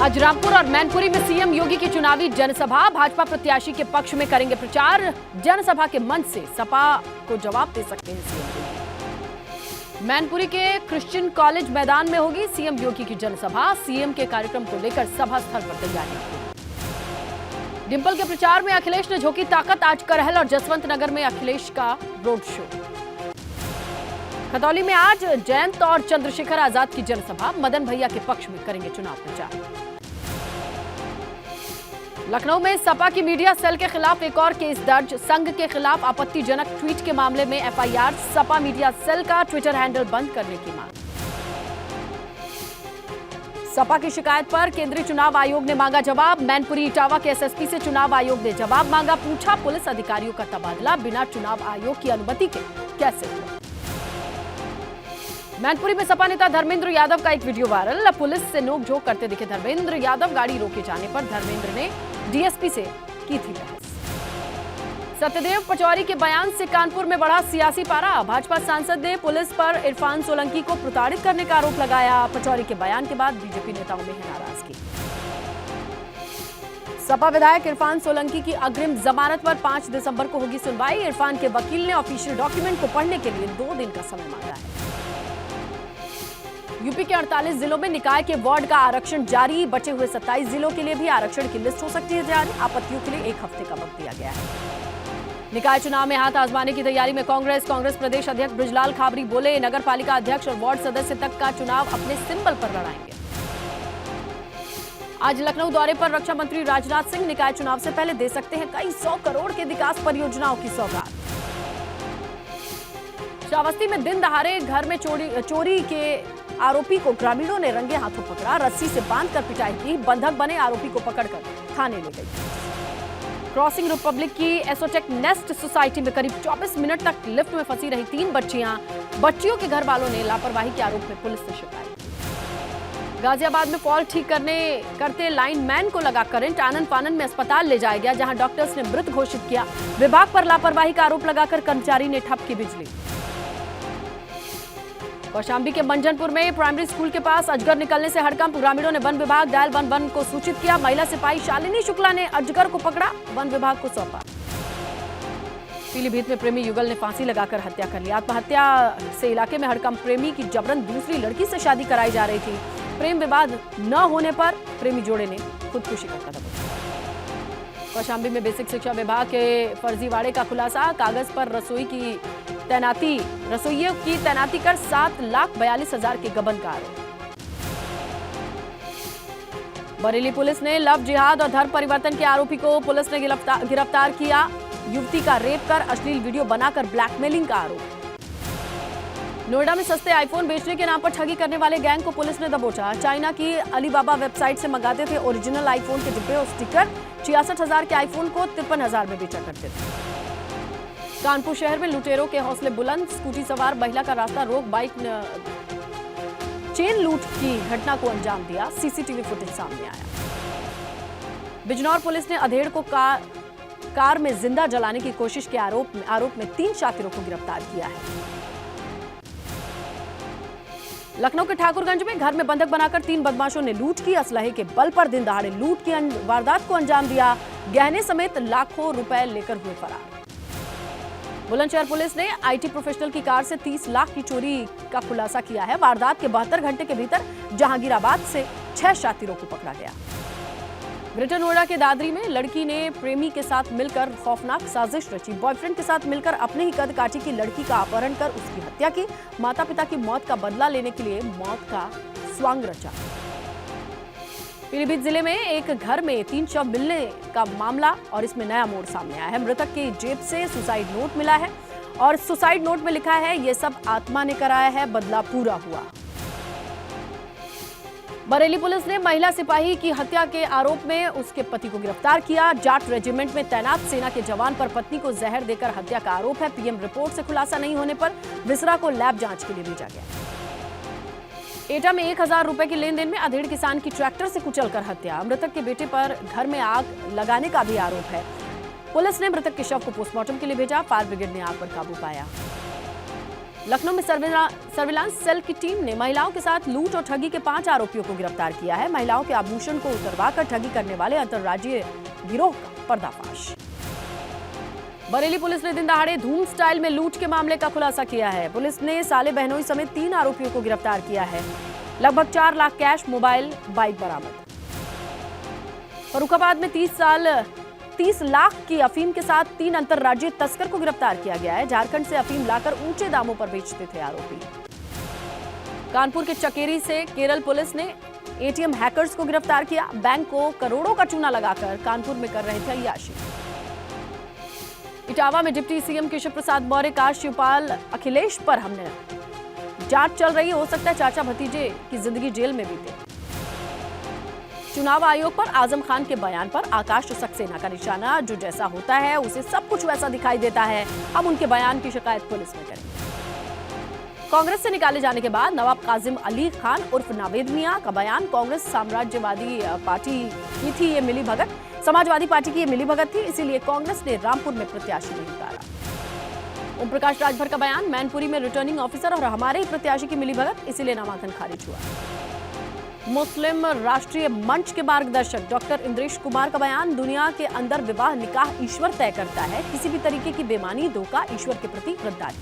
आज रामपुर और मैनपुरी में सीएम योगी की चुनावी जनसभा, भाजपा प्रत्याशी के पक्ष में करेंगे प्रचार। जनसभा के मंच से सपा को जवाब दे सकते हैं सीएम योगी। मैनपुरी के क्रिश्चियन कॉलेज मैदान में होगी सीएम योगी की जनसभा। सीएम के कार्यक्रम को लेकर सभा स्थल पर तैयारी होगी। डिंपल के प्रचार में अखिलेश ने झोंकी ताकत। आज करहल और जसवंत नगर में अखिलेश का रोड शो। खतौली में आज जयंत और चंद्रशेखर आजाद की जनसभा। मदन भैया के पक्ष में करेंगे चुनाव प्रचार। लखनऊ में सपा की मीडिया सेल के खिलाफ एक और केस दर्ज। संघ के खिलाफ आपत्तिजनक ट्वीट के मामले में एफआईआर। सपा मीडिया सेल का ट्विटर हैंडल बंद करने की मांग। सपा की शिकायत पर केंद्रीय चुनाव आयोग ने मांगा जवाब। मैनपुरी इटावा के एसएसपी से चुनाव आयोग ने जवाब मांगा। पूछा, पुलिस अधिकारियों का तबादला बिना चुनाव आयोग की अनुमति के कैसे हुआ। मैनपुरी में सपा नेता धर्मेंद्र यादव का एक वीडियो वायरल। पुलिस से नोकझोंक करते दिखे धर्मेंद्र यादव। गाड़ी रोके जाने पर धर्मेंद्र ने डीएसपी से की थी बहस। सत्यदेव पचौरी के बयान से कानपुर में बढ़ा सियासी पारा। भाजपा सांसद ने पुलिस पर इरफान सोलंकी को प्रताड़ित करने का आरोप लगाया। पचौरी के बयान के बाद बीजेपी नेताओं में है नाराजगी। सपा विधायक इरफान सोलंकी की अग्रिम जमानत पर 5 दिसंबर को होगी सुनवाई। इरफान के वकील ने ऑफिशियल डॉक्यूमेंट को पढ़ने के लिए 2 दिन का समय मांगा है। यूपी के 48 जिलों में निकाय के वार्ड का आरक्षण जारी। बचे हुए 27 जिलों के लिए भी आरक्षण की लिस्ट हो सकती है जारी। आपत्तियों के लिए 1 हफ्ते का वक्त दिया गया है। निकाय चुनाव में हाथ आजमाने की तैयारी में कांग्रेस प्रदेश अध्यक्ष बृजलाल खाबरी बोले, नगर पालिका अध्यक्ष और वार्ड सदस्य तक का चुनाव अपने सिंबल पर लड़ाएंगे। आज लखनऊ दौरे पर रक्षा मंत्री राजनाथ सिंह निकाय चुनाव से पहले दे सकते हैं कई 100 करोड़ के विकास परियोजनाओं की सौगात। श्रावस्ती में दिन दहाड़े घर में चोरी के आरोपी को ग्रामीणों ने रंगे हाथों पकड़ा। रस्सी से बांधकर पिटाई की। बंधक बने आरोपी को पकड़कर थाने ले गई। क्रॉसिंग रिपब्लिक की एसोटेक नेस्ट सोसाइटी में करीब 24 मिनट तक लिफ्ट में फंसी रही 3 बच्चियां। बच्चियों के घर वालों ने लापरवाही के आरोप में पुलिस से शिकायत की। गाजियाबाद में फॉल्ट ठीक करते लाइनमैन को लगा करंट। आनन फानन में अस्पताल ले जाया गया, जहां डॉक्टर्स ने मृत घोषित किया। विभाग पर लापरवाही का आरोप लगाकर कर्मचारी ने ठप की बिजली। कौशाम्बी के मंजनपुर में प्राइमरी स्कूल के पास अजगर निकलने से हड़कंप। ग्रामीणों ने वन विभाग डायल वन को सूचित किया। महिला सिपाही शालिनी शुक्ला ने अजगर को पकड़ा, वन विभाग को सौंपा। पीलीभीत में प्रेमी युगल ने फांसी लगाकर हत्या कर ली। आत्महत्या से इलाके में हड़कंप। प्रेमी की जबरन दूसरी लड़की से शादी कराई जा रही थी। प्रेम विवाद न होने पर प्रेमी जोड़े ने खुदकुशी का कदम उठाया। कौशाम्बी में बेसिक शिक्षा विभाग के फर्जीवाड़े का खुलासा। कागज पर रसोइयों की तैनाती कर 7,42,000 के गबन का आरोप। बरेली पुलिस ने लव जिहाद और धर्म परिवर्तन के आरोपी को पुलिस ने गिरफ्तार किया। युवती का रेप कर अश्लील वीडियो बनाकर ब्लैकमेलिंग का आरोप। नोएडा में सस्ते आईफोन बेचने के नाम पर ठगी करने वाले गैंग को पुलिस ने दबोचा। चाइना की अलीबाबा वेबसाइट से मंगाते थे ओरिजिनल आईफोन के डिब्बे और स्टिकर। 66,000 के आईफोन को 53,000 में बेचा करते थे। कानपुर शहर में लुटेरों के हौसले बुलंद। स्कूटी सवार महिला का रास्ता रोक बाइक चेन लूट की घटना को अंजाम दिया। सीसीटीवी फुटेज सामने आया। बिजनौर पुलिस ने अधेड़ को कार में जिंदा जलाने की कोशिश के आरोप में 3 शातिरों को गिरफ्तार किया है। लखनऊ के ठाकुरगंज में घर में बंधक बनाकर 3 बदमाशों ने लूट की। असलहे के बल पर दिन दहाड़े लूट की वारदात को अंजाम दिया। गहने समेत लाखों रुपए लेकर हुए फरार। बुलंदशहर पुलिस ने आईटी प्रोफेशनल की कार से 30 लाख की चोरी का खुलासा किया है। वारदात के 72 घंटे के भीतर जहांगीराबाद से 6 शातिरों को पकड़ा गया। ग्रेटर नोएडा के दादरी में लड़की ने प्रेमी के साथ मिलकर खौफनाक साजिश रची। बॉयफ्रेंड के साथ मिलकर अपने ही कद काठी की लड़की का अपहरण कर उसकी हत्या की। माता पिता की मौत का बदला लेने के लिए मौत का स्वांग रचा। पीलीभीत जिले में एक घर में 3 शव मिलने का मामला और इसमें नया मोड़ सामने आया है। मृतक की जेब से सुसाइड नोट मिला है और सुसाइड नोट में लिखा है, ये सब आत्मा ने कराया है, बदला पूरा हुआ। बरेली पुलिस ने महिला सिपाही की हत्या के आरोप में उसके पति को गिरफ्तार किया। जाट रेजिमेंट में तैनात सेना के जवान पर पत्नी को जहर देकर हत्या का आरोप है। पीएम रिपोर्ट से खुलासा नहीं होने पर विसरा को लैब जांच के लिए भेजा गया। एटा में 1,000 रुपए के लेन देन में अधेड़ किसान की ट्रैक्टर से कुचलकर हत्या। मृतक के बेटे पर घर में आग लगाने का भी आरोप है। पुलिस ने मृतक के शव को पोस्टमार्टम के लिए भेजा। फायर ब्रिगेड ने आग पर काबू पाया। लखनऊ में सर्विलांस सेल की टीम ने महिलाओं के साथ लूट और ठगी के 5 आरोपियों को गिरफ्तार किया है। महिलाओं के आभूषण को उतरवाकर ठगी करने वाले अंतर्राज्यीय गिरोह का पर्दाफाश। बरेली पुलिस ने दिन दहाड़े धूम स्टाइल में लूट के मामले का खुलासा किया है। पुलिस ने साले बहनोई समेत 3 आरोपियों को गिरफ्तार किया है। लगभग 4 लाख कैश, मोबाइल, बाइक बरामद। फर्रुखाबाद में 30 लाख की अफीम के साथ 3 अंतर्राज्यीय तस्कर को गिरफ्तार किया गया है। झारखंड से अफीम लाकर ऊंचे दामों पर बेचते थे आरोपी। कानपुर के चकेरी से केरल पुलिस ने एटीएम हैकर्स को गिरफ्तार किया। बैंक को करोड़ों का चूना लगाकर कानपुर में कर रहे थे अय्याशी। इटावा में डिप्टी सीएम केशव प्रसाद मौर्य का शिवपाल अखिलेश पर हमले। जांच चल रही, हो सकता है चाचा भतीजे की जिंदगी जेल में बीते। चुनाव आयोग पर आजम खान के बयान पर आकाश सक्सेना का निशाना। जो जैसा होता है उसे सब कुछ वैसा दिखाई देता है। अब उनके बयान की शिकायत पुलिस में करेंगे। कांग्रेस से निकाले जाने के बाद नवाब काजिम अली खान उर्फ नावेद मियां का बयान। कांग्रेस समाजवादी पार्टी की थी ये मिलीभगत, समाजवादी पार्टी की ये मिलीभगत थी, इसीलिए कांग्रेस ने रामपुर में प्रत्याशी नहीं उतारा। ओम प्रकाश राजभर का बयान। मैनपुरी में रिटर्निंग ऑफिसर और हमारे ही प्रत्याशी की मिलीभगत, इसीलिए नामांकन खारिज हुआ। मुस्लिम राष्ट्रीय मंच के मार्गदर्शक डॉक्टर इंद्रेश कुमार का बयान। दुनिया के अंदर विवाह निकाह ईश्वर तय करता है, किसी भी तरीके की बेईमानी, धोखा ईश्वर के प्रति गद्दारी।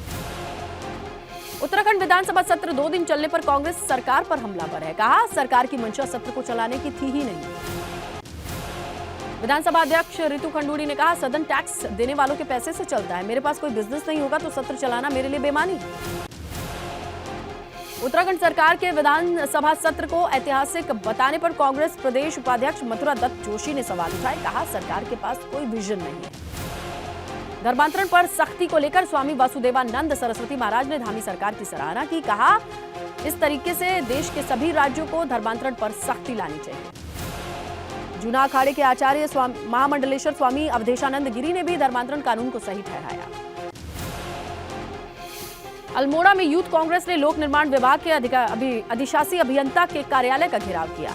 उत्तराखंड विधानसभा सत्र 2 दिन चलने पर कांग्रेस सरकार पर हमलावर है। कहा, सरकार की मंशा सत्र को चलाने की थी ही नहीं। विधानसभा अध्यक्ष रितु खंडूड़ी ने कहा, सदन टैक्स देने वालों के पैसे से चलता है, मेरे पास कोई बिजनेस नहीं होगा तो सत्र चलाना मेरे लिए बेईमानी। उत्तराखंड सरकार के विधानसभा सत्र को ऐतिहासिक बताने पर कांग्रेस प्रदेश उपाध्यक्ष मथुरा दत्त जोशी ने सवाल उठाए। कहा, सरकार के पास कोई विजन नहीं है। धर्मांतरण पर सख्ती को लेकर स्वामी वासुदेवानंद सरस्वती महाराज ने धामी सरकार की सराहना की। कहा, इस तरीके से देश के सभी राज्यों को धर्मांतरण पर सख्ती लानी चाहिए। जूना अखाड़े के आचार्य महामंडलेश्वर स्वामी अवधेशानंद गिरी ने भी धर्मांतरण कानून को सही ठहराया। अल्मोड़ा में यूथ कांग्रेस ने लोक निर्माण विभाग के अधिशासी अभियंता के कार्यालय का घेराव किया।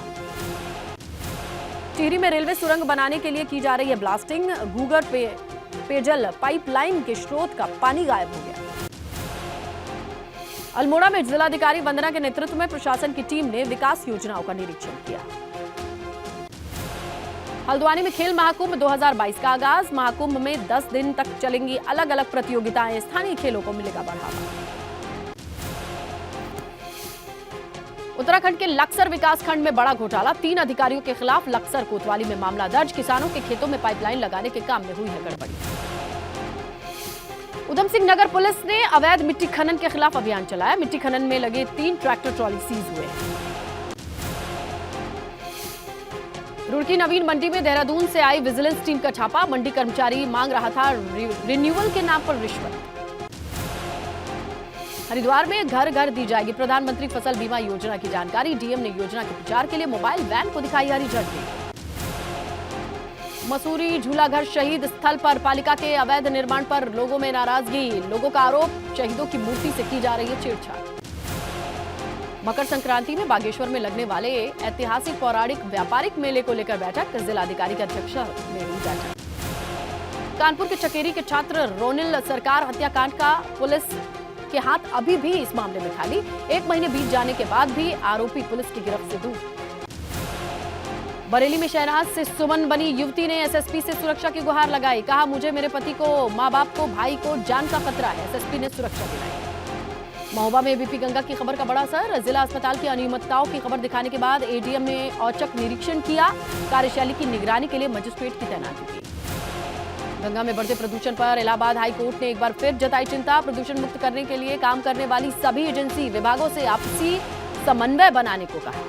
टिहरी में रेलवे सुरंग बनाने के लिए की जा रही है ब्लास्टिंग। घूगर पेयजल पाइपलाइन के स्रोत का पानी गायब हो गया। अल्मोड़ा में जिलाधिकारी वंदना के नेतृत्व में प्रशासन की टीम ने विकास योजनाओं का निरीक्षण किया। हल्द्वानी में खेल महाकुंभ 2022 का आगाज। महाकुंभ में 10 दिन तक चलेंगी अलग अलग प्रतियोगिताएं। स्थानीय खेलों को मिलेगा बढ़ावा। उत्तराखंड के लक्सर विकासखंड में बड़ा घोटाला। 3 अधिकारियों के खिलाफ लक्सर कोतवाली में मामला दर्ज। किसानों के खेतों में पाइपलाइन लगाने के काम में हुई है गड़बड़ी। उधम सिंह नगर पुलिस ने अवैध मिट्टी खनन के खिलाफ अभियान चलाया। मिट्टी खनन में लगे 3 ट्रैक्टर ट्रॉली सीज हुए। रुड़की नवीन मंडी में देहरादून से आई विजिलेंस टीम का छापा। मंडी कर्मचारी मांग रहा था रिन्यूअल के नाम पर रिश्वत। हरिद्वार में घर घर दी जाएगी प्रधानमंत्री फसल बीमा योजना की जानकारी। डीएम ने योजना के प्रचार के लिए मोबाइल वैन को दिखाई हरी झंडी। मसूरी झूलाघर शहीद स्थल पर पालिका के अवैध निर्माण पर लोगों में नाराजगी। लोगों का आरोप, शहीदों की मूर्ति से की जा रही है छेड़छाड़। मकर संक्रांति में बागेश्वर में लगने वाले ऐतिहासिक पौराणिक व्यापारिक मेले को लेकर बैठक। जिलाधिकारी की अध्यक्षता में हुई बैठक। कानपुर के चकेरी के छात्र रोनिल सरकार हत्याकांड का पुलिस के हाथ अभी भी इस मामले में खाली। 1 महीने बीत जाने के बाद भी आरोपी पुलिस की गिरफ्त से दूर। बरेली में शहनाज से सुमन बनी युवती ने एसएसपी से सुरक्षा की गुहार लगाई। कहा, मुझे, मेरे पति को, मां बाप को, भाई को जान का खतरा है। एसएसपी ने सुरक्षा दिलाई। महोबा में बीपी गंगा की खबर का बड़ा असर। जिला अस्पताल की अनियमितताओं की खबर दिखाने के बाद एडीएम ने औचक निरीक्षण किया। कार्यशैली की निगरानी के लिए मजिस्ट्रेट की तैनाती की। गंगा में बढ़ते प्रदूषण पर इलाहाबाद हाई कोर्ट ने एक बार फिर जताई चिंता। प्रदूषण मुक्त करने के लिए काम करने वाली सभी एजेंसी विभागों से आपसी समन्वय बनाने को कहा।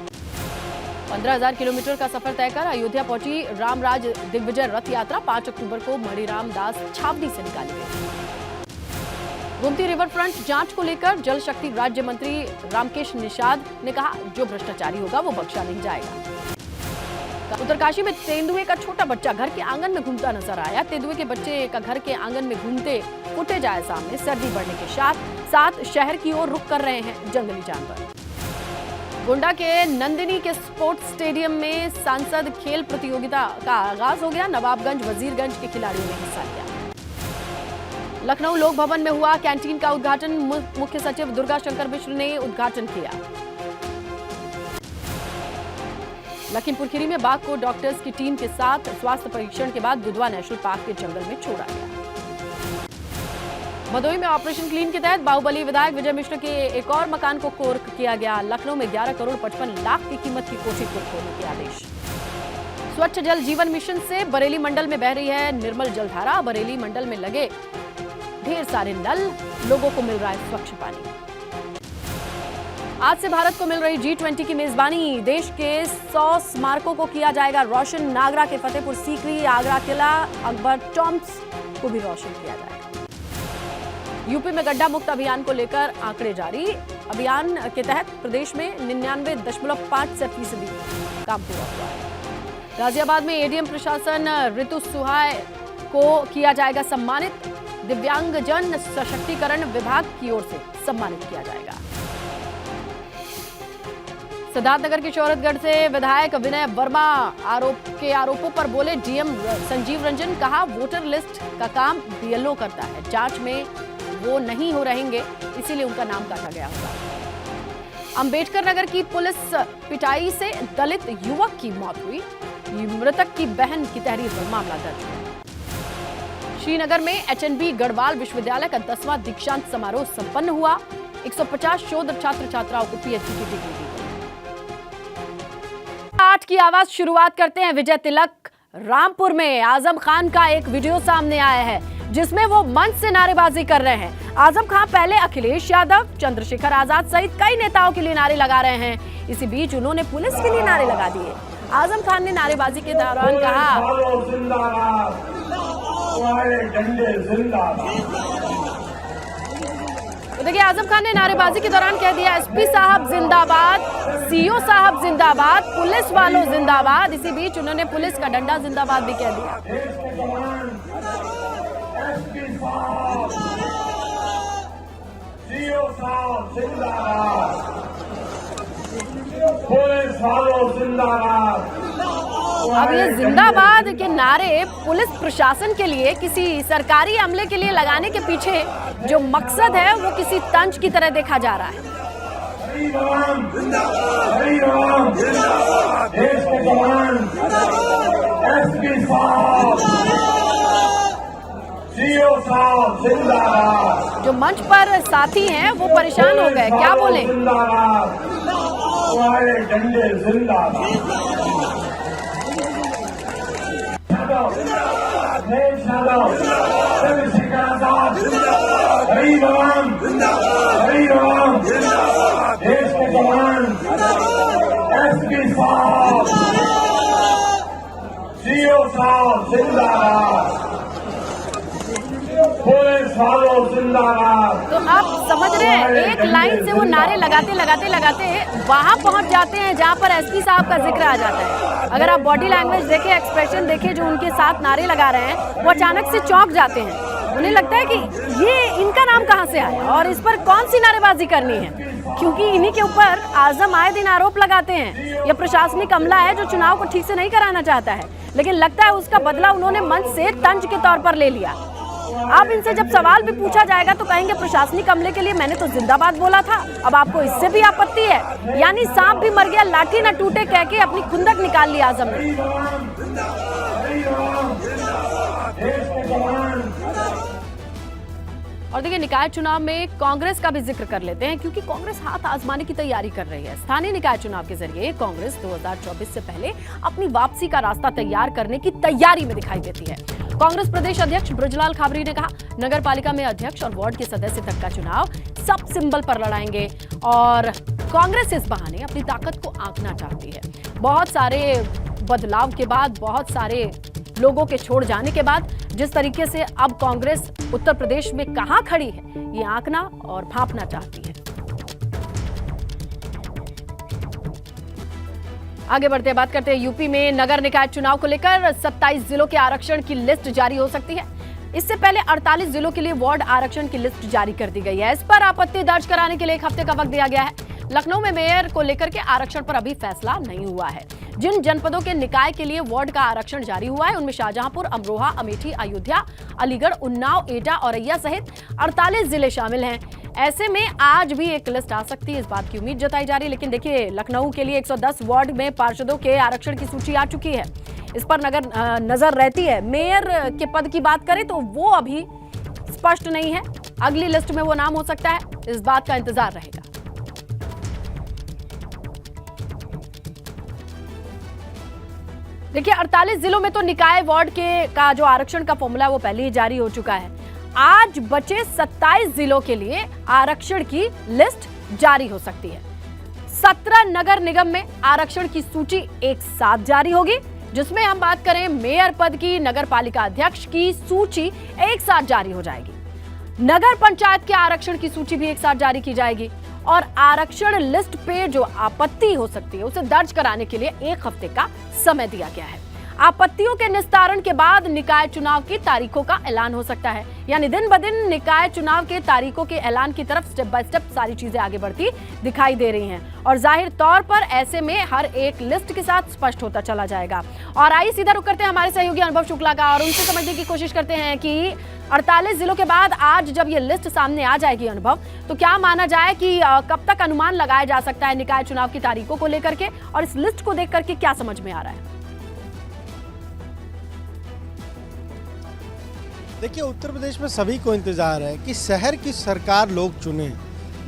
15,000 किलोमीटर का सफर तय कर अयोध्या पहुंची रामराज दिग्विजय रथ यात्रा। 5 अक्टूबर को मणिराम दास छावनी से निकाली गई। गोमती रिवर फ्रंट जांच को लेकर जल शक्ति राज्य मंत्री रामकेश निषाद ने कहा, जो भ्रष्टाचारी होगा वो बख्शा नहीं जाएगा। उत्तरकाशी में तेंदुए का छोटा बच्चा घर के आंगन में घूमता नजर आया। तेंदुए के बच्चे का घर के आंगन में घूमते फुटेज आए सामने। सर्दी बढ़ने के साथ शहर की ओर रुख कर रहे हैं जंगली जानवर। गोंडा के नंदिनी के स्पोर्ट्स स्टेडियम में सांसद खेल प्रतियोगिता का आगाज हो गया। नवाबगंज, वजीरगंज के खिलाड़ियों ने हिस्सा लिया। लखनऊ लोक भवन में हुआ कैंटीन का उद्घाटन। मुख्य सचिव दुर्गा शंकर मिश्र ने उद्घाटन किया। लखीमपुर खीरी में बाघ को डॉक्टर्स की टीम के साथ स्वास्थ्य परीक्षण के बाद दुधवा नेशनल पार्क के जंगल में छोड़ा गया। भदोही में ऑपरेशन क्लीन के तहत बाहुबली विधायक विजय मिश्र के एक और मकान को कोर्क किया गया। लखनऊ में 11 करोड़ 55 लाख की कीमत की कोठी को खोलने के आदेश। स्वच्छ जल जीवन मिशन से बरेली मंडल में बह रही है निर्मल जलधारा। बरेली मंडल में लगे ढेर सारे नल, लोगों को मिल रहा है स्वच्छ पानी। आज से भारत को मिल रही G20 की मेजबानी। देश के 100 स्मारकों को किया जाएगा रोशन। नागरा के फतेहपुर सीकरी, आगरा किला, अकबर टॉम्ब्स को भी रोशन किया जाएगा। यूपी में गड्ढा मुक्त अभियान को लेकर आंकड़े जारी। अभियान के तहत प्रदेश में 99.5% काम पूरा हुआ है। गाजियाबाद में एडीएम प्रशासन ऋतु सुहाय को किया जाएगा सम्मानित। दिव्यांगजन सशक्तिकरण विभाग की ओर से सम्मानित किया जाएगा। सिद्धार्थनगर के शौहरतगढ़ से विधायक विनय वर्मा आरोपों पर बोले डीएम संजीव रंजन। कहा वोटर लिस्ट का काम बीएलओ करता है, जांच में वो नहीं हो रहेंगे, इसीलिए उनका नाम काटा गया होगा। अंबेडकर नगर की पुलिस पिटाई से दलित युवक की मौत हुई। मृतक की बहन की तहरीर पर मामला दर्ज हुआ। श्रीनगर में एचएनबी गढ़वाल विश्वविद्यालय का 10वां दीक्षांत समारोह संपन्न हुआ। 150 शोध छात्र छात्राओं को पीएचडी की डिग्री दी गई। 8 की आवाज शुरुआत करते हैं विजय तिलक। रामपुर में आजम खान का एक वीडियो सामने आया है जिसमें वो मंच से नारेबाजी कर रहे हैं। आजम खान पहले अखिलेश यादव, चंद्रशेखर आजाद सहित कई नेताओं के लिए नारे लगा रहे हैं। इसी बीच उन्होंने पुलिस के लिए नारे लगा दिए। आजम खान ने नारेबाजी के दौरान कहा, तो देखिए आजम खान ने नारेबाजी के दौरान कह दिया एसपी साहब जिंदाबाद, सीओ साहब जिंदाबाद, पुलिस वालों जिंदाबाद। इसी बीच उन्होंने पुलिस का डंडा जिंदाबाद भी कह दिया। अब ये जिंदाबाद के नारे पुलिस प्रशासन के लिए, किसी सरकारी अमले के लिए लगाने के पीछे जो मकसद है वो किसी तंज की तरह देखा जा रहा है। जो मंच पर साथी हैं वो परेशान हो गए, क्या बोले। तो आप समझ रहे हैं, एक लाइन से वो नारे लगाते वहां पहुंच जाते हैं जहां पर एसपी साहब का जिक्र आ जाता है। अगर आप बॉडी लैंग्वेज देखें, एक्सप्रेशन देखें, जो उनके साथ नारे लगा रहे हैं वो अचानक से चौंक जाते हैं। उन्हें लगता है कि ये इनका नाम कहां से आया और इस पर कौन सी नारेबाजी करनी है, क्योंकि इन्हीं के ऊपर आजम आए दिन आरोप लगाते हैं। यह प्रशासनिक अमला है जो चुनाव को ठीक से नहीं कराना चाहता है, लेकिन लगता है उसका बदला उन्होंने मंच से तंज के तौर पर ले लिया। अब इनसे जब सवाल भी पूछा जाएगा तो कहेंगे प्रशासनिक अमले के लिए मैंने तो जिंदाबाद बोला था, अब आपको इससे भी आपत्ति है। यानी सांप भी मर गया लाठी न टूटे कह के अपनी खुंदक निकाल ली आजम ने। और देखिए निकाय चुनाव में कांग्रेस का भी जिक्र कर लेते हैं, क्योंकि कांग्रेस हाथ आजमाने की तैयारी कर रही है। स्थानीय निकाय चुनाव के जरिए कांग्रेस 2024 से पहले अपनी वापसी का रास्ता तैयार करने की तैयारी में दिखाई देती है। कांग्रेस प्रदेश अध्यक्ष बृजलाल खाबरी ने कहा, नगर पालिका में अध्यक्ष और वार्ड के सदस्य तक का चुनाव सब सिंबल पर लड़ाएंगे और कांग्रेस इस बहाने अपनी ताकत को आंकना चाहती है। बहुत सारे बदलाव के बाद, बहुत सारे लोगों के छोड़ जाने के बाद जिस तरीके से अब कांग्रेस उत्तर प्रदेश में कहां खड़ी है, ये आंकना और भांपना चाहती है। आगे बढ़ते बात करते हैं यूपी में नगर निकाय चुनाव को लेकर 27 जिलों के आरक्षण की लिस्ट जारी हो सकती है। इससे पहले 48 जिलों के लिए वार्ड आरक्षण की लिस्ट जारी कर दी गई है। इस पर आपत्ति दर्ज कराने के लिए 1 हफ्ते का वक्त दिया गया है। लखनऊ में मेयर को लेकर के आरक्षण पर अभी फैसला नहीं हुआ है। जिन जनपदों के निकाय के लिए वार्ड का आरक्षण जारी हुआ है उनमें शाहजहांपुर, अमरोहा, अमेठी, अयोध्या, अलीगढ़, उन्नाव, एटा, औरैया सहित 48 जिले शामिल हैं। ऐसे में आज भी एक लिस्ट आ सकती है, इस बात की उम्मीद जताई जा रही है। लेकिन देखिए, लखनऊ के लिए 110 वार्ड में पार्षदों के आरक्षण की सूची आ चुकी है, इस पर नजर रहती है। मेयर के पद की बात करें तो वो अभी स्पष्ट नहीं है, अगली लिस्ट में वो नाम हो सकता है, इस बात का इंतजार रहेगा। देखिए, 48 जिलों में तो निकाय वार्ड का जो आरक्षण का फॉर्मूला है वो पहले ही जारी हो चुका है। आज बचे 27 जिलों के लिए आरक्षण की लिस्ट जारी हो सकती है। 17 नगर निगम में आरक्षण की सूची एक साथ जारी होगी, जिसमें हम बात करें मेयर पद की, नगर पालिका अध्यक्ष की सूची एक साथ जारी हो जाएगी। नगर पंचायत के आरक्षण की सूची भी एक साथ जारी की जाएगी और आरक्षण लिस्ट पे जो आपत्ति हो सकती है उसे दर्ज कराने के लिए 1 हफ्ते का समय दिया गया है। आपत्तियों के निस्तारण के बाद निकाय चुनाव की तारीखों का ऐलान हो सकता है। यानी दिन ब दिन निकाय चुनाव के तारीखों के ऐलान की तरफ स्टेप बाय स्टेप सारी चीजें आगे बढ़ती दिखाई दे रही हैं और जाहिर तौर पर ऐसे में हर एक लिस्ट के साथ स्पष्ट होता चला जाएगा। और आइए सीधा रुक करते हैं हमारे सहयोगी अनुभव शुक्ला का और उनसे समझने की कोशिश करते हैं कि 48 जिलों के बाद आज जब ये लिस्ट सामने आ जाएगी अनुभव, तो क्या माना जाए कि कब तक अनुमान लगाया जा सकता है निकाय चुनाव की तारीखों को लेकर के, और इस लिस्ट को देख करके क्या समझ में आ रहा है? देखिए, उत्तर प्रदेश में सभी को इंतजार है कि शहर की सरकार लोग चुने।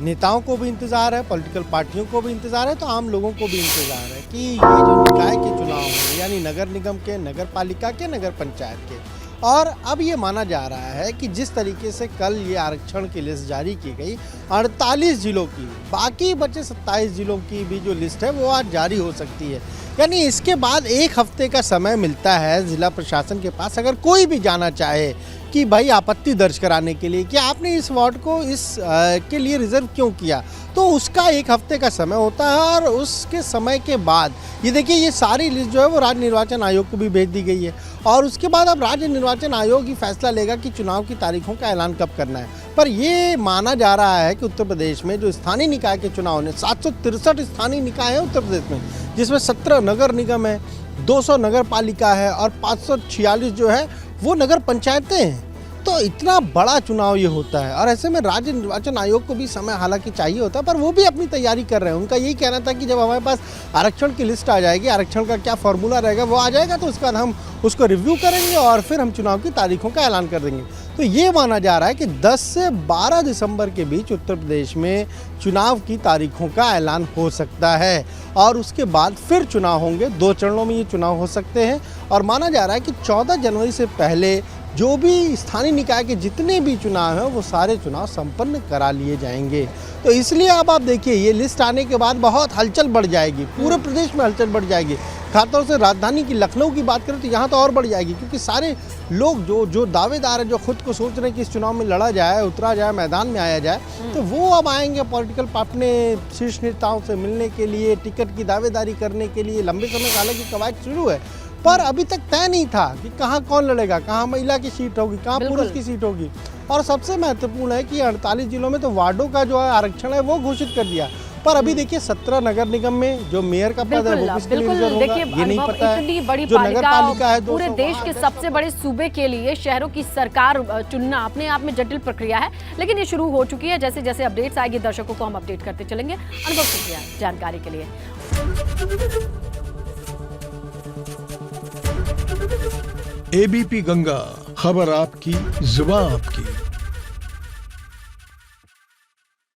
नेताओं को भी इंतजार है, पॉलिटिकल पार्टियों को भी इंतजार है, तो आम लोगों को भी इंतजार है कि ये जो निकाय के चुनाव हैं, यानी नगर निगम के, नगर पालिका के, नगर पंचायत के, और अब ये माना जा रहा है कि जिस तरीके से कल ये आरक्षण की लिस्ट जारी की गई 48 जिलों की, बाकी बचे 27 जिलों की भी जो लिस्ट है वो आज जारी हो सकती है। यानी इसके बाद 1 हफ्ते का समय मिलता है जिला प्रशासन के पास, अगर कोई भी जाना चाहे कि भाई आपत्ति दर्ज कराने के लिए कि आपने इस वार्ड को के लिए रिजर्व क्यों किया, तो उसका 1 हफ्ते का समय होता है। और उसके समय के बाद ये देखिए, ये सारी लिस्ट जो है वो राज्य निर्वाचन आयोग को भी भेज दी गई है और उसके बाद अब राज्य निर्वाचन आयोग ही फैसला लेगा कि चुनाव की तारीखों का ऐलान कब करना है। पर ये माना जा रहा है कि उत्तर प्रदेश में जो स्थानीय निकाय के चुनाव ने 763 स्थानीय निकाय है उत्तर प्रदेश में, जिसमें 17 नगर निगम है, 200 नगर पालिका है और 546 जो है वो नगर पंचायतें हैं। तो इतना बड़ा चुनाव ये होता है और ऐसे में राज्य निर्वाचन आयोग को भी समय हालांकि चाहिए होता है, पर वो भी अपनी तैयारी कर रहे हैं। उनका यही कहना था कि जब हमारे पास आरक्षण की लिस्ट आ जाएगी, आरक्षण का क्या फॉर्मूला रहेगा वो आ जाएगा, तो उसके बाद हम उसको रिव्यू करेंगे और फिर हम चुनाव की तारीखों का ऐलान कर देंगे। तो ये माना जा रहा है कि 10 से 12 दिसंबर के बीच उत्तर प्रदेश में चुनाव की तारीखों का ऐलान हो सकता है और उसके बाद फिर चुनाव होंगे। 2 चरणों में ये चुनाव हो सकते हैं और माना जा रहा है कि 14 जनवरी से पहले जो भी स्थानीय निकाय के जितने भी चुनाव हैं वो सारे चुनाव संपन्न करा लिए जाएंगे। तो इसलिए अब आप देखिए, ये लिस्ट आने के बाद बहुत हलचल बढ़ जाएगी, पूरे प्रदेश में हलचल बढ़ जाएगी। खासतौर से राजधानी की लखनऊ की बात करें तो यहाँ तो और बढ़ जाएगी, क्योंकि सारे लोग जो दावेदार हैं, जो खुद को सोच रहे हैं कि इस चुनाव में लड़ा जाए, उतरा जाए, मैदान में आया जाए, तो वो अब आएंगे पॉलिटिकल अपने शीर्ष नेताओं से मिलने के लिए, टिकट की दावेदारी करने के लिए। लंबे समय से हालांकि कवायद शुरू है, पर अभी तक तय नहीं था कि कहाँ कौन लड़ेगा, कहाँ महिला की सीट होगी, कहाँ पुरुष की सीट होगी। और सबसे महत्वपूर्ण है कि 48 जिलों में तो वार्डों का जो है आरक्षण है वो घोषित कर दिया, पर अभी देखिए 17 नगर निगम में जो मेयर का पद है वो किसके लिए रिजर्व होगा ये नहीं पता है। इतनी बड़ी जो नगर पालिका है पूरे देश के सबसे बड़े सूबे के लिए शहरों की सरकार चुनना अपने आप में जटिल प्रक्रिया है, लेकिन ये शुरू हो चुकी है। जैसे जैसे अपडेट्स आएगी दर्शकों को हम अपडेट करते चलेंगे। अनुभव शुक्रिया जानकारी के लिए। एबीपी गंगा, खबर आपकी, जुबान आपकी।